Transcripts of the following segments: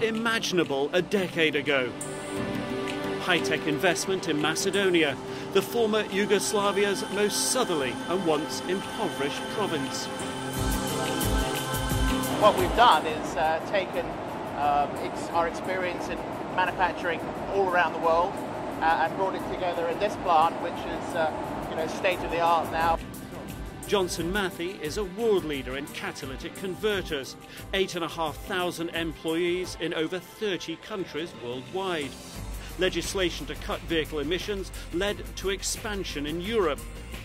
unimaginable a decade ago. High-tech investment in Macedonia, the former Yugoslavia's most southerly and once impoverished province. What we've done is taken our experience in manufacturing all around the world and brought it together in this plant, which is state-of-the-art now. Johnson Matthey is a world leader in catalytic converters, 8,500 employees in over 30 countries worldwide. Legislation to cut vehicle emissions led to expansion in Europe.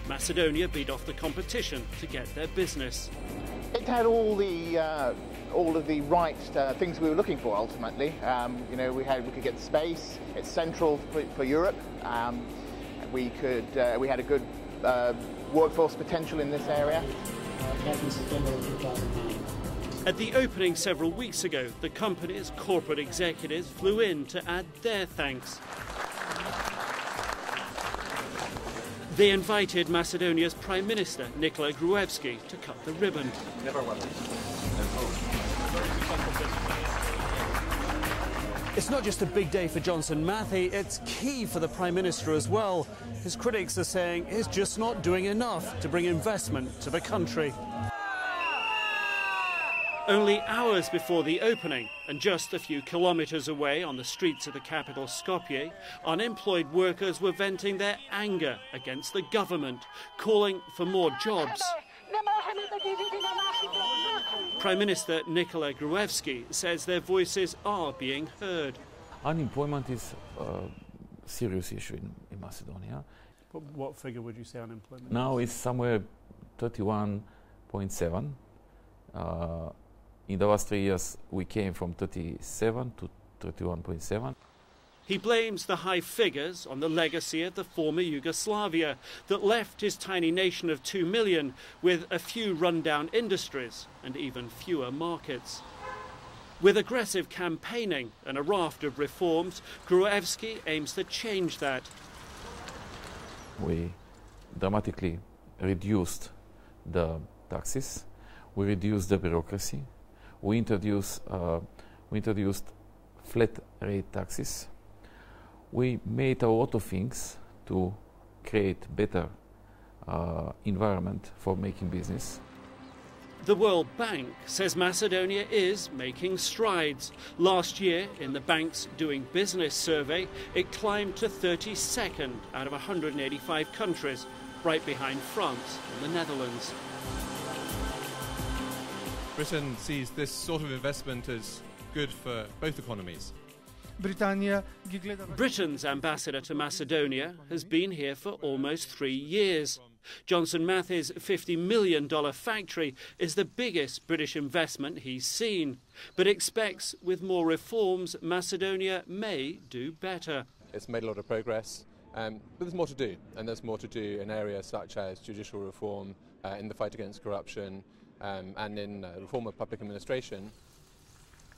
Macedonia beat off the competition to get their business. It had all of the right things we were looking for ultimately. We could get space. It's central for Europe. We had a good workforce potential in this area. At the opening several weeks ago, the company's corporate executives flew in to add their thanks. They invited Macedonia's Prime Minister, Nikola Gruevski, to cut the ribbon. It's not just a big day for Johnson Matthey, it's key for the Prime Minister as well. His critics are saying he's just not doing enough to bring investment to the country. Only hours before the opening, and just a few kilometres away on the streets of the capital Skopje, unemployed workers were venting their anger against the government, calling for more jobs. Prime Minister Nikola Gruevski says their voices are being heard. Unemployment is a serious issue in Macedonia. But what figure would you say unemployment now is? It's somewhere 31.7. In the last 3 years, we came from 37 to 31.7. He blames the high figures on the legacy of the former Yugoslavia that left his tiny nation of 2 million with a few rundown industries and even fewer markets. With aggressive campaigning and a raft of reforms, Gruevski aims to change that. We dramatically reduced the taxes, we reduced the bureaucracy, we introduced flat rate taxes. We made a lot of things to create better environment for making business. The World Bank says Macedonia is making strides. Last year, in the bank's Doing Business survey, it climbed to 32nd out of 185 countries, right behind France and the Netherlands. Britain sees this sort of investment as good for both economies. Britain's ambassador to Macedonia has been here for almost 3 years. Johnson Matthey's $50 million factory is the biggest British investment he's seen, but expects with more reforms Macedonia may do better. It's made a lot of progress, but there's more to do, and there's more to do in areas such as judicial reform, in the fight against corruption, and in reform of public administration.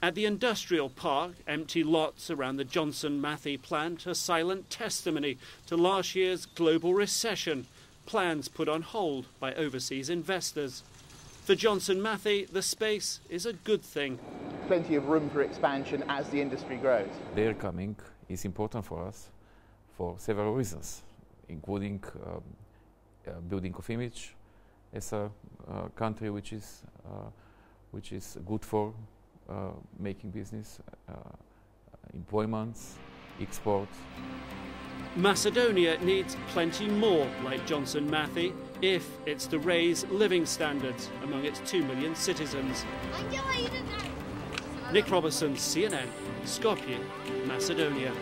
At the industrial park, empty lots around the Johnson Matthey plant are silent testimony to last year's global recession, plans put on hold by overseas investors. For Johnson Matthey, the space is a good thing. Plenty of room for expansion as the industry grows. Their coming is important for us for several reasons, including building of image as a country which is good for making business, employments, export. Macedonia needs plenty more like Johnson Matthey if it's to raise living standards among its 2 million citizens. Nick Robertson, CNN, Skopje, Macedonia.